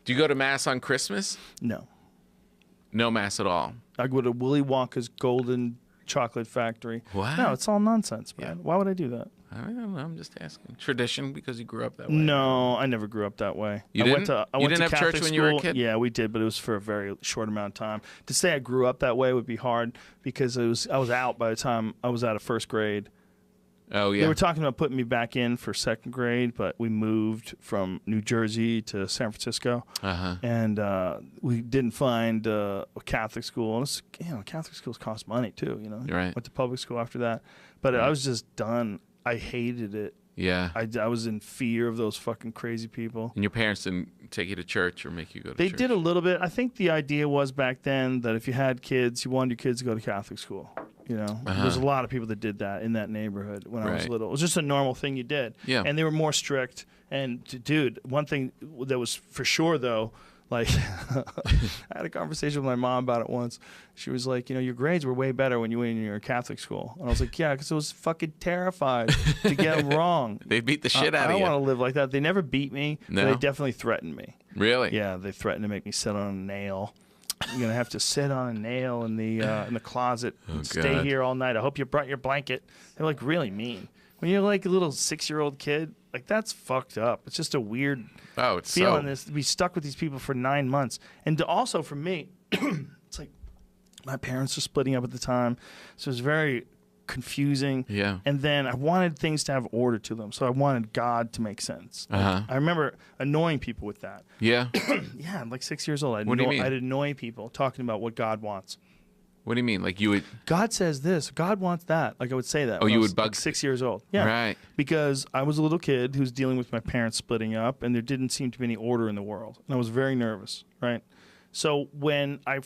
Do you go to Mass on Christmas? No. No Mass at all. I go to Willy Wonka's Golden Chocolate Factory. What? No, it's all nonsense, man. Yeah. Why would I do that? I don't know. I'm just asking. Tradition because you grew up that way. No, I never grew up that way. You didn't? I You went didn't to have Catholic church when you were a school. kid? Yeah, we did, but it was for a very short amount of time. To say I grew up that way would be hard because I was out by the time I was out of first grade. Oh, yeah. They were talking about putting me back in for second grade, but we moved from New Jersey to San Francisco, and we didn't find a Catholic school. And it's, Catholic schools cost money too. Right. Went to public school after that, but I was just done. I hated it. Yeah. I was in fear of those fucking crazy people. And your parents didn't take you to church or make you go to church? They did a little bit. I think the idea was back then that if you had kids, you wanted your kids to go to Catholic school. There's a lot of people that did that in that neighborhood when I was little. It was just a normal thing you did. Yeah. And they were more strict. And, dude, one thing that was for sure, though, like, I had a conversation with my mom about it once. She was like, your grades were way better when you were in your Catholic school. And I was like, yeah, because I was fucking terrified to get them wrong. They beat the shit out of you. I don't want to live like that. They never beat me, No? but they definitely threatened me. Really? Yeah, they threatened to make me sit on a nail. You're gonna have to sit on a nail in the closet and stay God. here all night. I hope you brought your blanket. They're like really mean. When you're like a little 6-year-old kid, like that's fucked up. It's just a weird feeling this to be stuck with these people for 9 months. And also for me, it's like my parents were splitting up at the time, so it was very confusing. Yeah. And then I wanted things to have order to them, so I wanted God to make sense. I remember annoying people with that. Yeah. Yeah, I'm like 6 years old. What do you mean? I'd annoy people talking about what God wants. What do you mean? Like you would... God says this. God wants that. Like I would say that. Oh, when you I was, would bug... like 6 years old. Yeah. Right. Because I was a little kid who was dealing with my parents splitting up, and there didn't seem to be any order in the world. And I was very nervous, right? So when I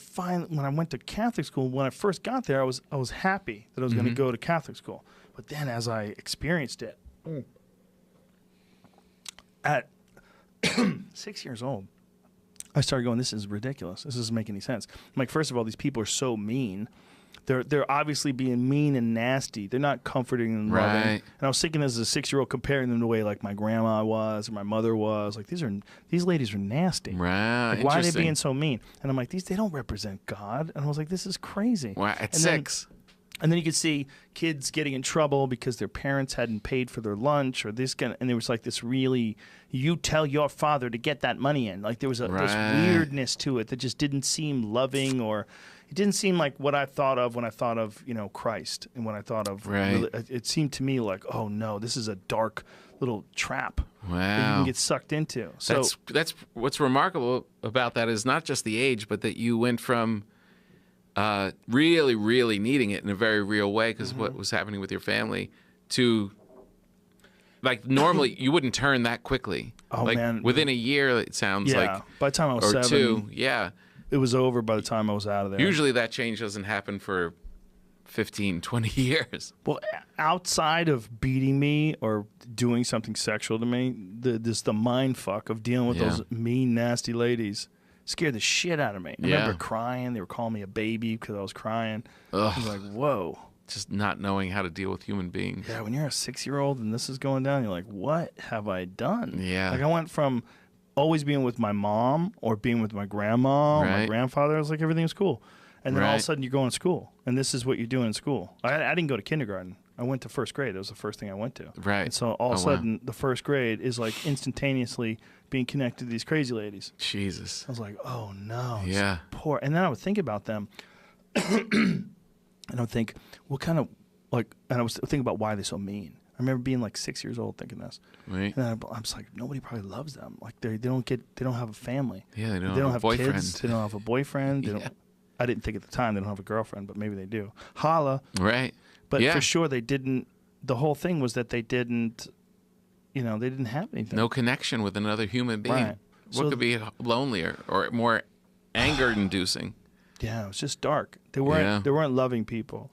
went to Catholic school, when I first got there, I was happy that I was going to go to Catholic school. But then as I experienced it, at 6 years old, I started going, this is ridiculous. This doesn't make any sense. I'm like, first of all, these people are so mean. They're obviously being mean and nasty. They're not comforting and loving. Right. And I was thinking as a 6-year-old, comparing them to the way like my grandma was or my mother was. Like these ladies are nasty. Right. Like, why are they being so mean? And I'm like, they don't represent God. And I was like, this is crazy. Wow. At 6. And then you could see kids getting in trouble because their parents hadn't paid for their lunch or this kind of, and there was like this really, you tell your father to get that money in. Like there was this weirdness to it that just didn't seem loving, or it didn't seem like what I thought of when I thought of, Christ, and when I thought of, it seemed to me like, oh no, this is a dark little trap that you can get sucked into. So that's what's remarkable about that is not just the age, but that you went from really, really needing it in a very real way because what was happening with your family to, like, normally you wouldn't turn that quickly. Oh, like, man. within a year, it sounds like. By the time I was 7, 2, yeah. It was over by the time I was out of there. Usually that change doesn't happen for 15, 20 years. Well, outside of beating me or doing something sexual to me, the mind fuck of dealing with those mean, nasty ladies scared the shit out of me. I remember crying. They were calling me a baby because I was crying. I was like, whoa. Just not knowing how to deal with human beings. Yeah, when you're a 6-year-old and this is going down, you're like, what have I done? Yeah. Like I went from always being with my mom or being with my grandma or my grandfather. I was like, everything was cool. And then all of a sudden you're going to school. And this is what you're doing in school. I didn't go to kindergarten. I went to first grade. That was the first thing I went to. Right. And so all of a sudden, the first grade is like instantaneously being connected to these crazy ladies. Jesus. I was like, oh no. Yeah. Poor. And then I would think about them. And I would think, what kind of, like, and I was thinking about why they're so mean. I remember being like 6 years old thinking this. Right. And then I was like, nobody probably loves them. Like they don't have a family. Yeah, they don't have a boyfriend. Kids. They don't have a boyfriend. They don't. I didn't think at the time they don't have a girlfriend, but maybe they do. Holla. Right. But for sure they didn't. The whole thing was that they didn't, they didn't have anything. No connection with another human being. Right. What could be lonelier or more anger-inducing? Yeah, it was just dark. They weren't loving people.